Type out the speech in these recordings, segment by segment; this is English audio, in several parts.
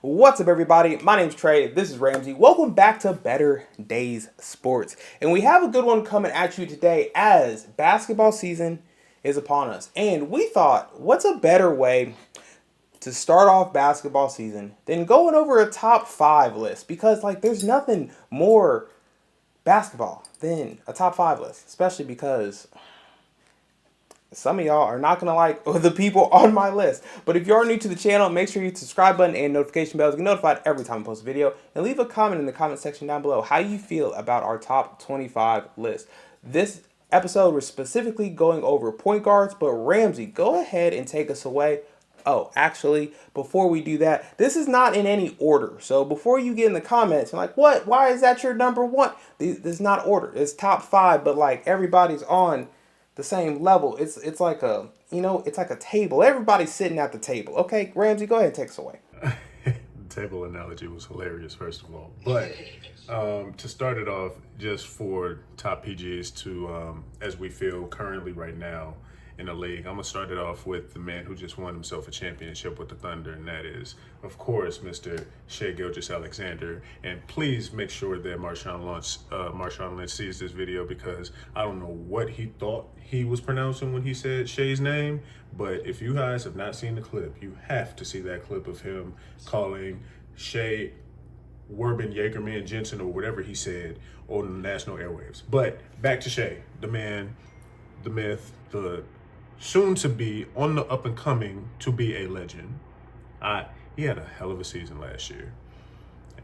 What's up, everybody? My name's Trey. This is Ramsey. Welcome back to Better Days Sports. And we have a good one coming at you today as basketball season is upon us. And we thought, what's a better way to start off basketball season than going over a top 5 list? Because, there's nothing more basketball than a top 5 list, especially because some of y'all are not going to like the people on my list. But if you are new to the channel, make sure you hit the subscribe button and notification bells to get notified every time I post a video. And leave a comment in the comment section down below how you feel about our top 25 list. This episode, we're specifically going over point guards, but Ramsey, go ahead and take us away. Oh, actually, before we do that, this is not in any order. So before you get in the comments, you're like, what? Why is that your number one? This is not order. It's top 5, but everybody's on the same level. It's like a, it's like a table. Everybody's sitting at the table. Okay, Ramsey, go ahead and take us away. The table analogy was hilarious, first of all. But to start it off, just for top PGs to, as we feel currently right now in the league, I'm going to start it off with the man who just won himself a championship with the Thunder, and that is, of course, Mr. Shai Gilgeous-Alexander. And please make sure that Marshawn Lynch sees this video, because I don't know what he thought he was pronouncing when he said Shai's name, but if you guys have not seen the clip, you have to see that clip of him calling Shai Werben Jagerman Jensen or whatever he said on the national airwaves. But back to Shai, the man, the myth, the soon to be on the up and coming to be a legend. He had a hell of a season last year.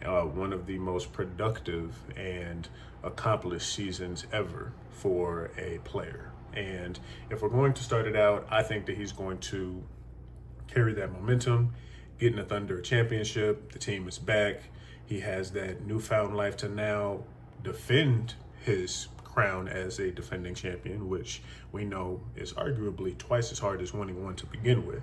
One of the most productive and accomplished seasons ever for a player. And if we're going to start it out, I think that he's going to carry that momentum, getting the Thunder a championship. The team is back. He has that newfound life to now defend his crown as a defending champion, which we know is arguably twice as hard as winning one to begin with.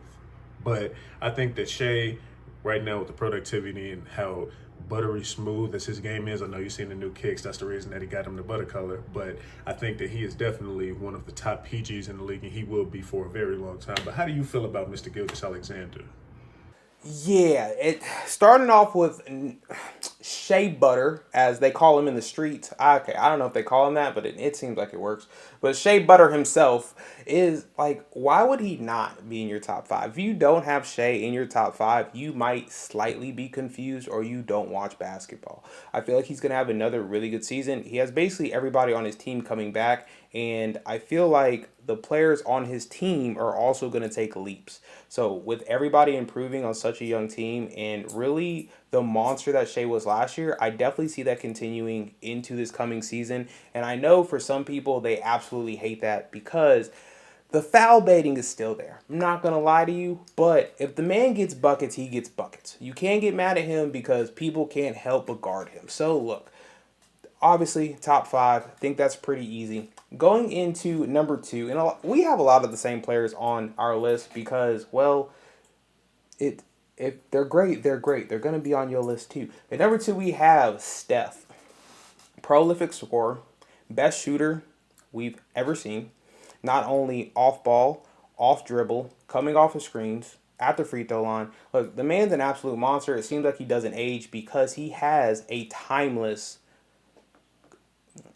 But I think that Shai, right now with the productivity and how buttery smooth as his game is, I know you've seen the new kicks, that's the reason that he got him the butter color, but I think that he is definitely one of the top PGs in the league, and he will be for a very long time. But how do you feel about Mr. Gilgeous-Alexander? Yeah, starting off with Shea Butter, as they call him in the streets. Okay, I don't know if they call him that, but it seems like it works. But Shea Butter himself is why would he not be in your top 5? If you don't have Shea in your top 5, you might slightly be confused or you don't watch basketball. I feel like he's going to have another really good season. He has basically everybody on his team coming back, and I feel like the players on his team are also going to take leaps. So with everybody improving on such a young team and really the monster that Shai was last year, I definitely see that continuing into this coming season. And I know for some people, they absolutely hate that because the foul baiting is still there. I'm not going to lie to you, but if the man gets buckets, he gets buckets. You can't get mad at him because people can't help but guard him. So look, obviously top 5, I think that's pretty easy. Going into number 2, and we have a lot of the same players on our list because, well, if they're great, they're great. They're going to be on your list too. At number 2, we have Steph. Prolific scorer, best shooter we've ever seen. Not only off ball, off dribble, coming off of screens, at the free throw line. Look, the man's an absolute monster. It seems like he doesn't age because he has a timeless,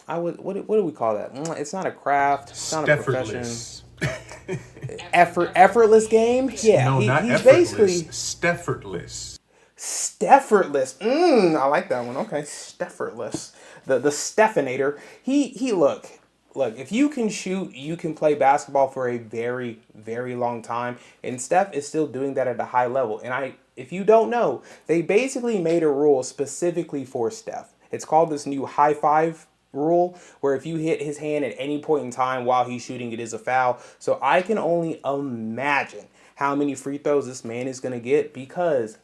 what do we call that? It's not a craft. It's not a profession. Effortless game. Yeah, no, not he's effortless. Basically Steffortless. Steffortless. I like that one. Okay, Steffortless. The Stephinator. He look. If you can shoot, you can play basketball for a very, very long time. And Steph is still doing that at a high level. And if you don't know, they basically made a rule specifically for Steph. It's called this new high five rule, where if you hit his hand at any point in time while he's shooting, it is a foul. So I can only imagine how many free throws this man is going to get, because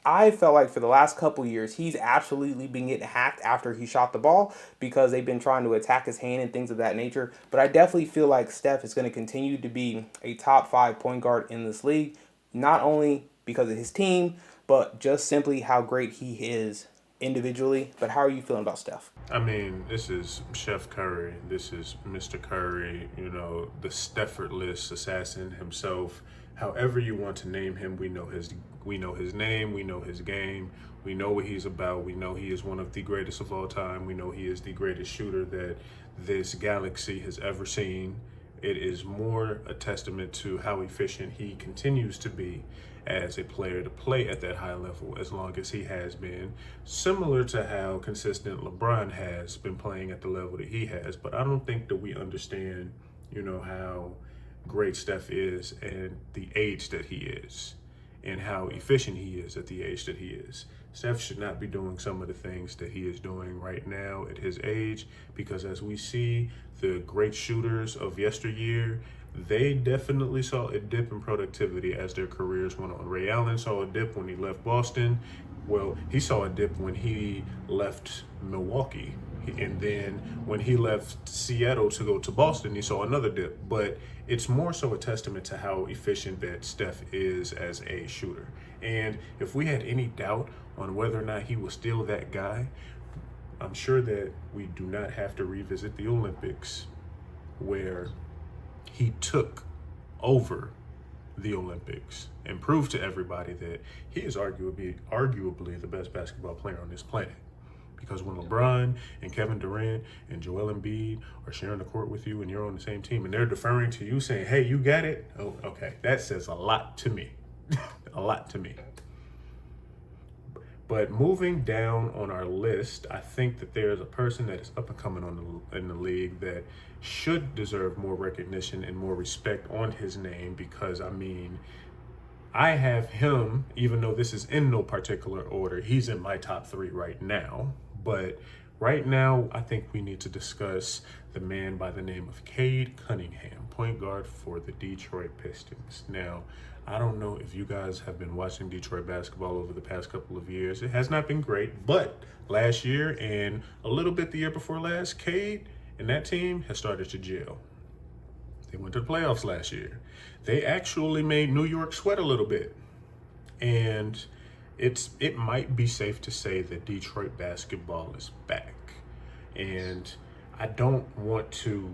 I felt like for the last couple years, he's absolutely been getting hacked after he shot the ball because they've been trying to attack his hand and things of that nature. But I definitely feel like Steph is going to continue to be a top 5 point guard in this league, not only because of his team, but just simply how great he is individually. But how are you feeling about Steph? I mean, this is Chef Curry. This is Mr. Curry, the Steffortless assassin himself. However you want to name him, we know his We know his name, we know his game, we know what he's about. We know he is one of the greatest of all time. We know he is the greatest shooter that this galaxy has ever seen. It is more a testament to how efficient he continues to be as a player to play at that high level as long as he has been, similar to how consistent LeBron has been playing at the level that he has. But I don't think that we understand, how great Steph is and the age that he is and how efficient he is at the age that he is. Steph should not be doing some of the things that he is doing right now at his age, because as we see the great shooters of yesteryear, they definitely saw a dip in productivity as their careers went on. Ray Allen saw a dip when he left Boston. Well, he saw a dip when he left Milwaukee. And then when he left Seattle to go to Boston, he saw another dip. But it's more so a testament to how efficient that Steph is as a shooter. And if we had any doubt on whether or not he was still that guy, I'm sure that we do not have to revisit the Olympics, where he took over the Olympics and proved to everybody that he is arguably the best basketball player on this planet. Because when LeBron and Kevin Durant and Joel Embiid are sharing the court with you and you're on the same team and they're deferring to you saying, hey, you got it. Oh, okay. That says a lot to me. A lot to me. But moving down on our list, I think that there's a person that is up and coming in the league that should deserve more recognition and more respect on his name, because, I have him, even though this is in no particular order, he's in my top 3 right now. But right now, I think we need to discuss the man by the name of Cade Cunningham, point guard for the Detroit Pistons. Now, I don't know if you guys have been watching Detroit basketball over the past couple of years. It has not been great, but last year and a little bit the year before last, Cade and that team has started to gel. They went to the playoffs last year. They actually made New York sweat a little bit. And it might be safe to say that Detroit basketball is back. And I don't want to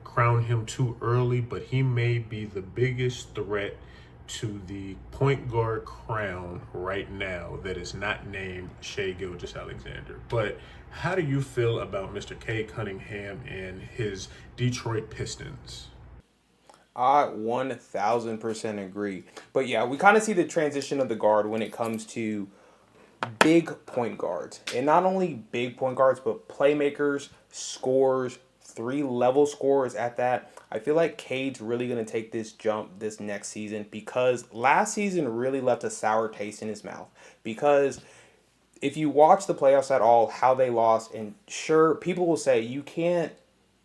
crown him too early, but he may be the biggest threat to the point guard crown right now that is not named Shai Gilgeous-Alexander. But how do you feel about Mr. Cade Cunningham and his Detroit Pistons? I 1000% agree. But yeah, we kind of see the transition of the guard when it comes to big point guards. And not only big point guards, but playmakers, scorers, 3-level scorers at that. I feel like Cade's really going to take this jump this next season, because last season really left a sour taste in his mouth. Because if you watch the playoffs at all, how they lost, and sure, people will say you can't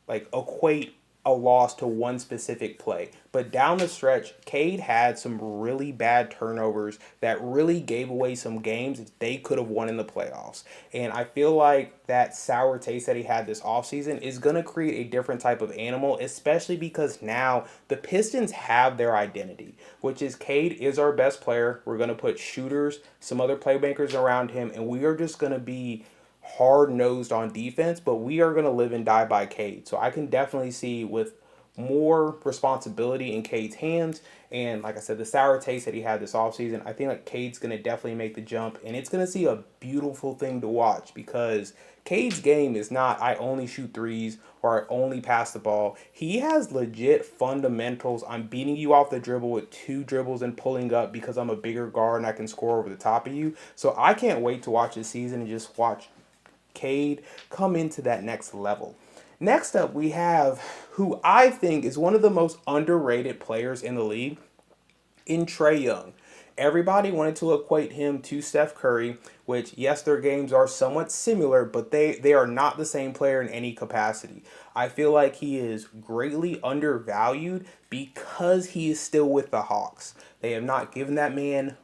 equate a loss to one specific play. But down the stretch, Cade had some really bad turnovers that really gave away some games that they could have won in the playoffs. And I feel like that sour taste that he had this offseason is going to create a different type of animal, especially because now the Pistons have their identity, which is Cade is our best player. We're going to put shooters, some other playmakers around him, and we are just going to be hard-nosed on defense, but we are going to live and die by Cade. So I can definitely see, with more responsibility in Cade's hands, and like I said, the sour taste that he had this offseason, I think like Cade's going to definitely make the jump, and it's going to see a beautiful thing to watch, because Cade's game is not I only shoot threes or I only pass the ball. He has legit fundamentals. I'm beating you off the dribble with 2 dribbles and pulling up because I'm a bigger guard and I can score over the top of you. So I can't wait to watch this season and just watch Cade come into that next level. Next up, we have who I think is one of the most underrated players in the league, in Trae Young. Everybody wanted to equate him to Steph Curry, which, yes, their games are somewhat similar, but they are not the same player in any capacity. I feel like he is greatly undervalued because he is still with the Hawks. They have not given that man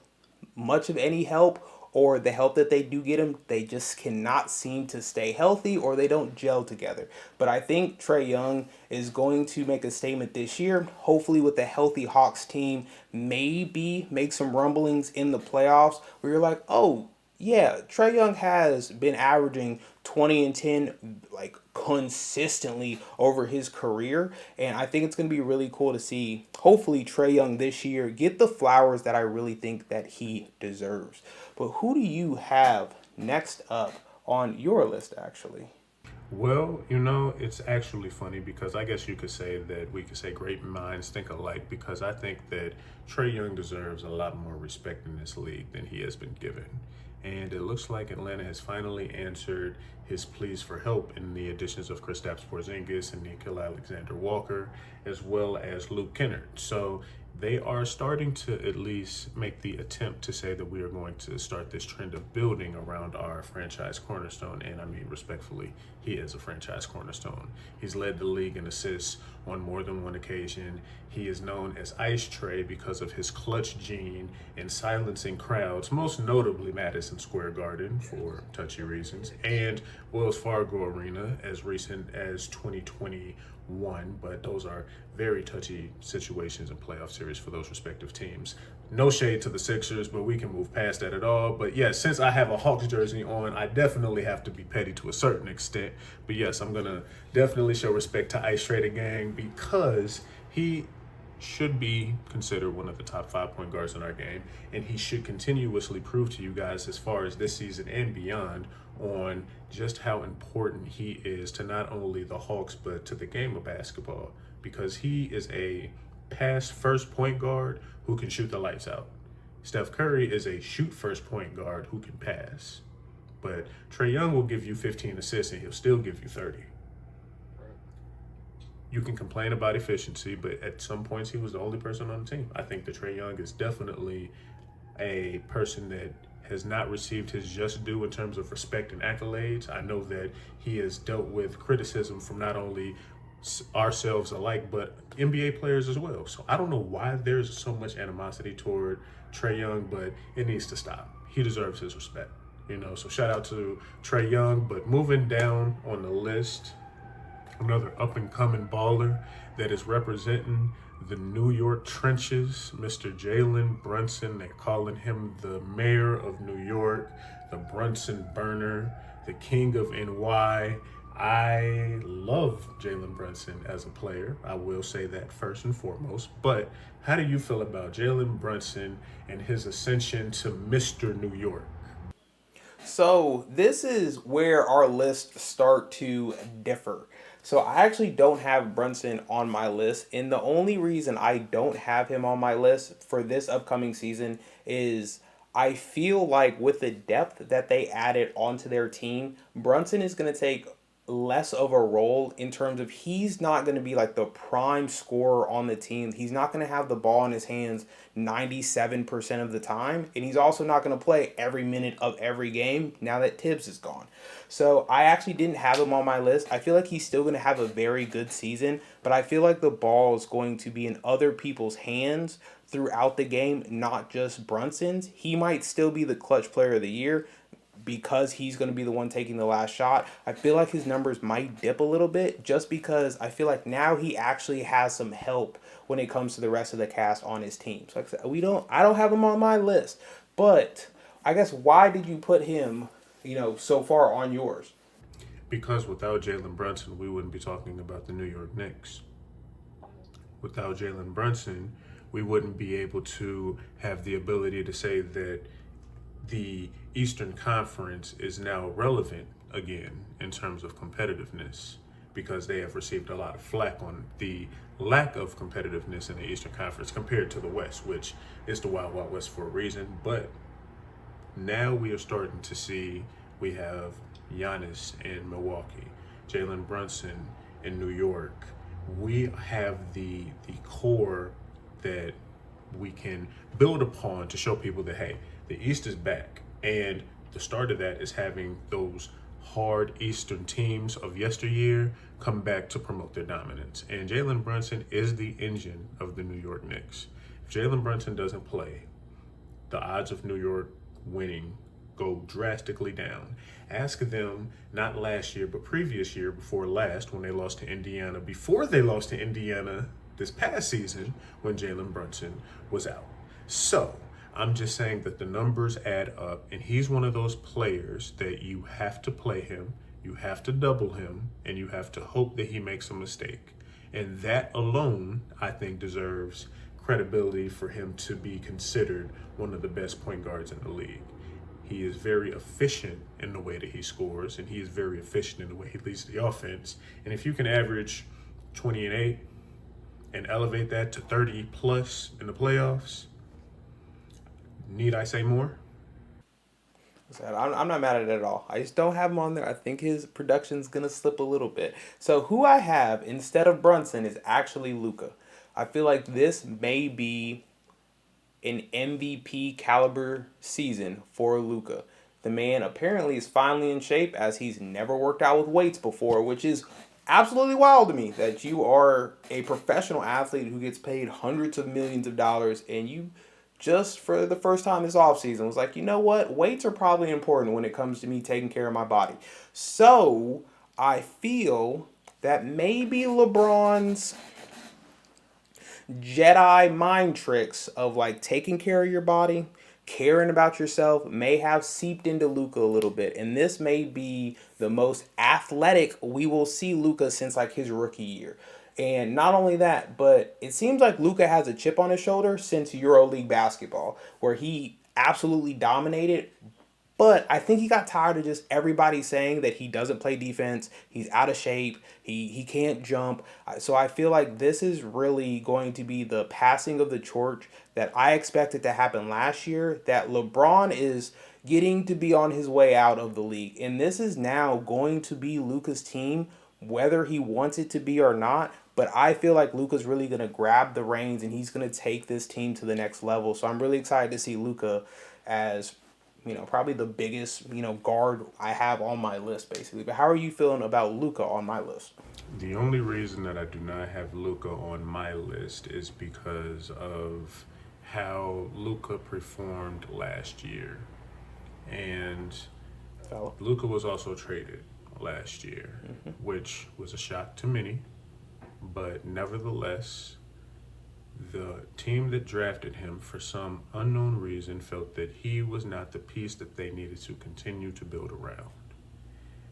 much of any help, or the help that they do get him, they just cannot seem to stay healthy, or they don't gel together. But I think Trae Young is going to make a statement this year, hopefully with a healthy Hawks team, maybe make some rumblings in the playoffs where you're like, oh, yeah, Trae Young has been averaging 20 and 10 consistently over his career, and I think it's going to be really cool to see hopefully Trae Young this year get the flowers that I really think that he deserves. But who do you have next up on your list, actually? Well, it's actually funny because I guess you could say that we could say great minds think alike because I think that Trey Young deserves a lot more respect in this league than he has been given. And it looks like Atlanta has finally answered his pleas for help in the additions of Kristaps Porzingis and Nickeil Alexander-Walker, as well as Luke Kennard. So they are starting to at least make the attempt to say that we are going to start this trend of building around our franchise cornerstone. And I mean, respectfully, he is a franchise cornerstone. He's led the league in assists on more than one occasion. He is known as Ice Tray because of his clutch gene and silencing crowds, most notably Madison Square Garden for touchy reasons, and Wells Fargo Arena as recent as 2021, but those are very touchy situations in playoff series for those respective teams. No shade to the Sixers, but we can move past that at all. But yes, since I have a Hawks jersey on, I definitely have to be petty to a certain extent. But yes, I'm going to definitely show respect to Ice Trader Gang because he should be considered one of the top 5 point guards in our game. And he should continuously prove to you guys as far as this season and beyond on just how important he is to not only the Hawks, but to the game of basketball. Because he is a pass first point guard who can shoot the lights out. Steph Curry is a shoot first point guard who can pass. But Trae Young will give you 15 assists and he'll still give you 30. You can complain about efficiency, but at some points he was the only person on the team. I think that Trae Young is definitely a person that has not received his just due in terms of respect and accolades. I know that he has dealt with criticism from not only ourselves alike, but NBA players as well. So I don't know why there's so much animosity toward Trae Young, but it needs to stop. He deserves his respect, So shout out to Trae Young. But moving down on the list, another up and coming baller that is representing the New York trenches, Mr. Jalen Brunson. They're calling him the mayor of New York, the Brunson burner, the king of NY. I love Jalen Brunson as a player. I will say that first and foremost. But how do you feel about Jalen Brunson and his ascension to Mr. New York? So this is where our lists start to differ. So I actually don't have Brunson on my list, and the only reason I don't have him on my list for this upcoming season is I feel like with the depth that they added onto their team, Brunson is going to take less of a role in terms of he's not going to be like the prime scorer on the team. He's not going to have the ball in his hands 97% of the time, and he's also not going to play every minute of every game now that Tibbs is gone. So I actually didn't have him on my list. I feel like he's still going to have a very good season, but I feel like the ball is going to be in other people's hands throughout the game, not just Brunson's. He might still be the clutch player of the year because he's going to be the one taking the last shot. I feel like his numbers might dip a little bit just because I feel like now he actually has some help when it comes to the rest of the cast on his team. So like I said, I don't have him on my list, but I guess why did you put him, so far on yours? Because without Jalen Brunson, we wouldn't be talking about the New York Knicks. Without Jalen Brunson, we wouldn't be able to have the ability to say that the Eastern Conference is now relevant again in terms of competitiveness because they have received a lot of flack on the lack of competitiveness in the Eastern Conference compared to the West, which is the Wild Wild West for a reason. But now we are starting to see we have Giannis in Milwaukee, Jalen Brunson in New York. We have the core that we can build upon to show people that, hey, the East is back. And the start of that is having those hard Eastern teams of yesteryear come back to promote their dominance. And Jalen Brunson is the engine of the New York Knicks. If Jalen Brunson doesn't play, the odds of New York winning go drastically down. Ask them, not last year, but previous year before last, when they lost to Indiana, before they lost to Indiana this past season when Jalen Brunson was out. So I'm just saying that the numbers add up, and he's one of those players that you have to play him, you have to double him, and you have to hope that he makes a mistake. And that alone, I think, deserves credibility for him to be considered one of the best point guards in the league. He is very efficient in the way that he scores, and he is very efficient in the way he leads the offense. And if you can average 20 and 8 and elevate that to 30 plus in the playoffs, need I say more? I'm not mad at it at all. I just don't have him on there. I think his production's gonna slip a little bit. So who I have instead of Brunson is actually Luka. I feel like this may be an MVP caliber season for Luka. The man apparently is finally in shape as he's never worked out with weights before, which is absolutely wild to me that you are a professional athlete who gets paid hundreds of millions of dollars and you just for the first time this offseason was like, you know what? Weights are probably important when it comes to me taking care of my body. So I feel that maybe LeBron's Jedi mind tricks of like taking care of your body, caring about yourself may have seeped into Luka a little bit. And this may be the most athletic we will see Luka since like his rookie year. And not only that, but it seems like Luka has a chip on his shoulder since EuroLeague basketball, where he absolutely dominated. But I think he got tired of just everybody saying that he doesn't play defense, he's out of shape, he can't jump. So I feel like this is really going to be the passing of the torch that I expected to happen last year, that LeBron is getting to be on his way out of the league. And this is now going to be Luka's team, whether he wants it to be or not. But I feel like Luka's really going to grab the reins and he's going to take this team to the next level. So I'm really excited to see Luka as probably the biggest, guard I have on my list, basically. But how are you feeling about Luka on my list? The only reason that I do not have Luka on my list is because of how Luka performed last year. And Luka was also traded last year, which was a shock to many. But nevertheless, the team that drafted him, for some unknown reason, felt that he was not the piece that they needed to continue to build around.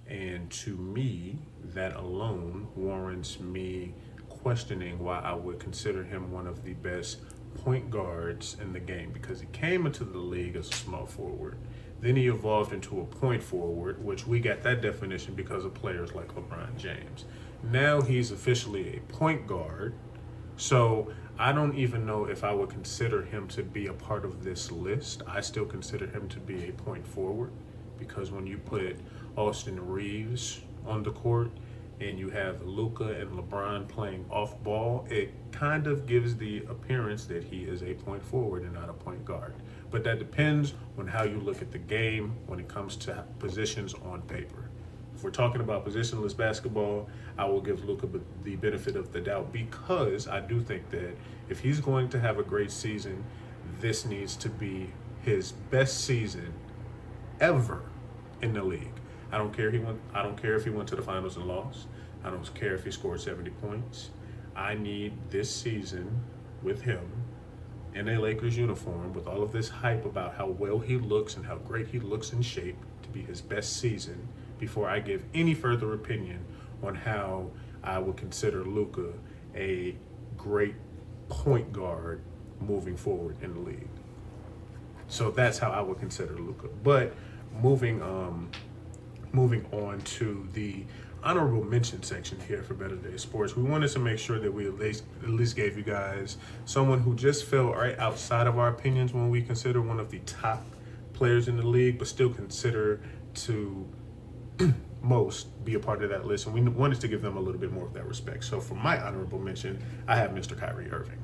And to me, that alone warrants me questioning why I would consider him one of the best point guards in the game, because he came into the league as a small forward. Then he evolved into a point forward, which we got that definition because of players like LeBron James. Now he's officially a point guard. So I don't even know if I would consider him to be a part of this list. I still consider him to be a point forward, because when you put Austin Reeves on the court and you have Luka and LeBron playing off ball, it kind of gives the appearance that he is a point forward and not a point guard. But that depends on how you look at the game when it comes to positions on paper. If we're talking about positionless basketball, I will give Luka the benefit of the doubt, because I do think that if he's going to have a great season, this needs to be his best season ever in the league. I don't care if he went to the finals and lost. I don't care if he scored 70 points. I need this season with him in a Lakers uniform with all of this hype about how well he looks and how great he looks in shape to be his best season before I give any further opinion on how I would consider Luka a great point guard moving forward in the league. So that's how I would consider Luka. But moving on to the honorable mention section here for Better Day Sports, we wanted to make sure that we at least gave you guys someone who just fell right outside of our opinions when we consider one of the top players in the league, but still consider to most be a part of that list, and we wanted to give them a little bit more of that respect. So for my honorable mention, I have Mr. Kyrie Irving.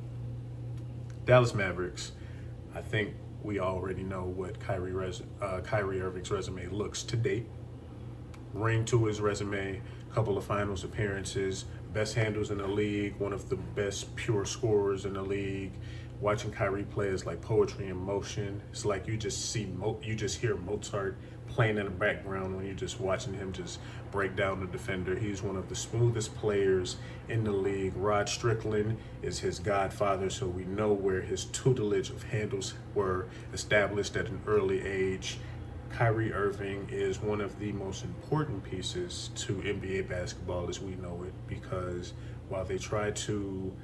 Dallas Mavericks. I think we already know what Kyrie Irving's resume looks to date. Ring to his resume, couple of finals appearances, best handles in the league, one of the best pure scorers in the league. Watching Kyrie play is like poetry in motion. It's like you just hear Mozart playing in the background when you're just watching him just break down the defender. He's one of the smoothest players in the league. Rod Strickland is his godfather, so we know where his tutelage of handles were established at an early age. Kyrie Irving is one of the most important pieces to NBA basketball as we know it, because while they try to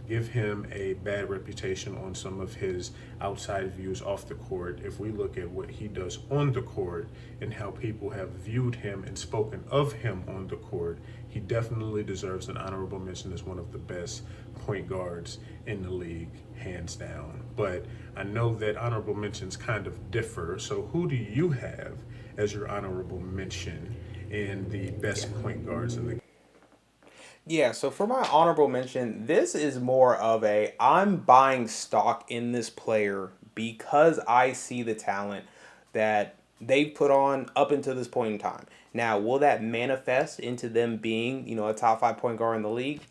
give him a bad reputation on some of his outside views off the court, if we look at what he does on the court and how people have viewed him and spoken of him on the court, he definitely deserves an honorable mention as one of the best point guards in the league, hands down. But I know that honorable mentions kind of differ. So who do you have as your honorable mention in the best point guards in the game? Yeah, so for my honorable mention, this is more of a I'm buying stock in this player because I see the talent that they've put on up until this point in time. Now, will that manifest into them being, a top 5 point guard in the league?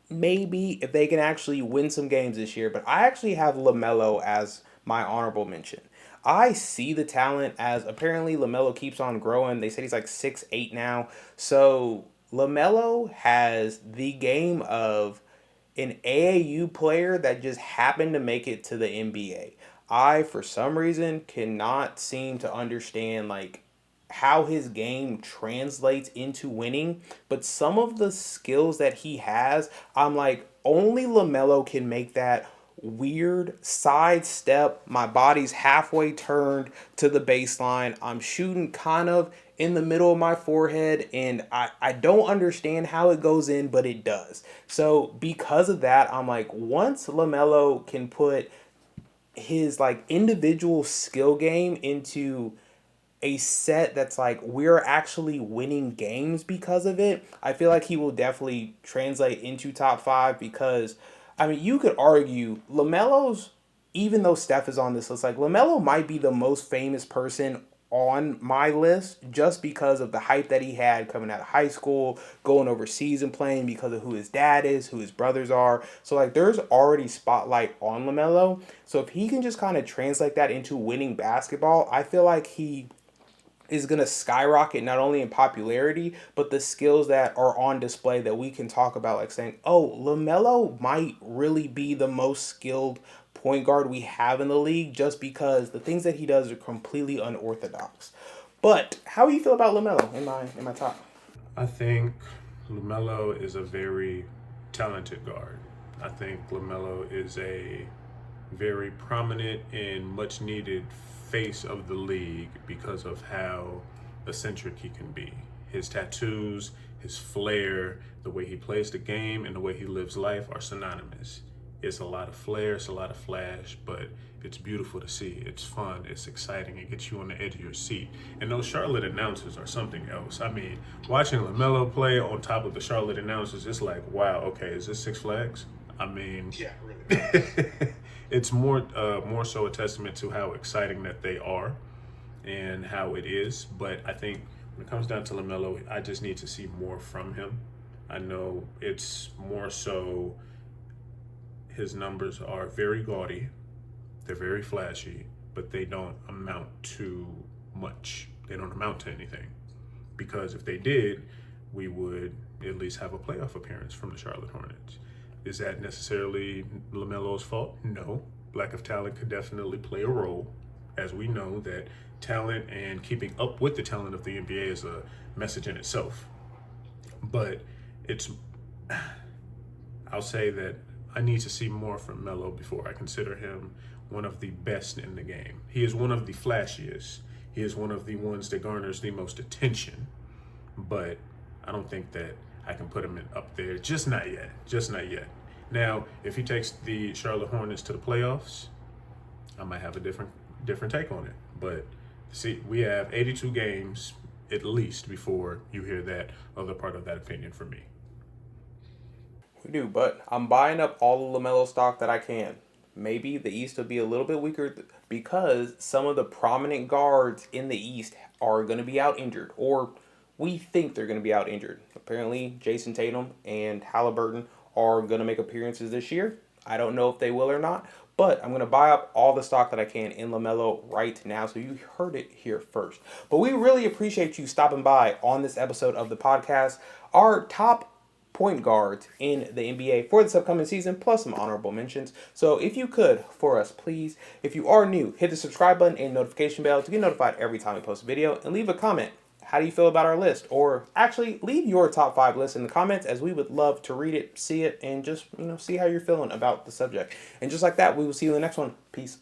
Maybe if they can actually win some games this year, but I actually have LaMelo as my honorable mention. I see the talent as apparently LaMelo keeps on growing. They said he's like 6'8" now. So LaMelo has the game of an AAU player that just happened to make it to the NBA. I, for some reason, cannot seem to understand like how his game translates into winning, but some of the skills that he has, I'm like, only LaMelo can make that weird side step. My body's halfway turned to the baseline. I'm shooting kind of in the middle of my forehead, and I don't understand how it goes in, but it does. So because of that, I'm like, once LaMelo can put his like individual skill game into a set that's like we're actually winning games because of it, I feel like he will definitely translate into top 5 because I mean you could argue LaMelo's, even though Steph is on this list, like LaMelo might be the most famous person on my list just because of the hype that he had coming out of high school, going overseas and playing because of who his dad is, who his brothers are. So like there's already spotlight on LaMelo. So if he can just kind of translate that into winning basketball, I feel like he is going to skyrocket not only in popularity, but the skills that are on display that we can talk about, like saying, oh, LaMelo might really be the most skilled point guard we have in the league just because the things that he does are completely unorthodox. But how do you feel about LaMelo in my top? I think LaMelo is a very talented guard. I think LaMelo is a very prominent and much needed face of the league because of how eccentric he can be. His tattoos, his flair, the way he plays the game, and the way he lives life are synonymous. It's a lot of flair, it's a lot of flash, but it's beautiful to see. It's fun, it's exciting, it gets you on the edge of your seat. And those Charlotte announcers are something else. I mean, watching LaMelo play on top of the Charlotte announcers, it's like, wow, okay, is this Six Flags? I mean, yeah, really. It's more so a testament to how exciting that they are and how it is. But I think when it comes down to LaMelo, I just need to see more from him. I know it's more so his numbers are very gaudy, they're very flashy, but they don't amount to much. They don't amount to anything. Because if they did, we would at least have a playoff appearance from the Charlotte Hornets. Is that necessarily LaMelo's fault? No. Lack of talent could definitely play a role. As we know that talent and keeping up with the talent of the NBA is a message in itself. But I'll say that I need to see more from Melo before I consider him one of the best in the game. He is one of the flashiest. He is one of the ones that garners the most attention. But I don't think that I can put him up there. Just not yet. Just not yet. Now, if he takes the Charlotte Hornets to the playoffs, I might have a different take on it. But see, we have 82 games at least before you hear that other part of that opinion from me. We do, but I'm buying up all the LaMelo stock that I can. Maybe the East will be a little bit weaker because some of the prominent guards in the East are going to be out injured, or we think they're going to be out injured. Apparently, Jason Tatum and Halliburton are going to make appearances this year. I don't know if they will or not, but I'm going to buy up all the stock that I can in LaMelo right now, so you heard it here first. But we really appreciate you stopping by on this episode of the podcast. Our top point guards in the NBA for this upcoming season, plus some honorable mentions. So if you could, for us, please, if you are new, hit the subscribe button and notification bell to get notified every time we post a video, and leave a comment how do you feel about our list? Or actually, leave your top 5 list in the comments, as we would love to read it, see it, and just, see how you're feeling about the subject. And just like that, we will see you in the next one. Peace.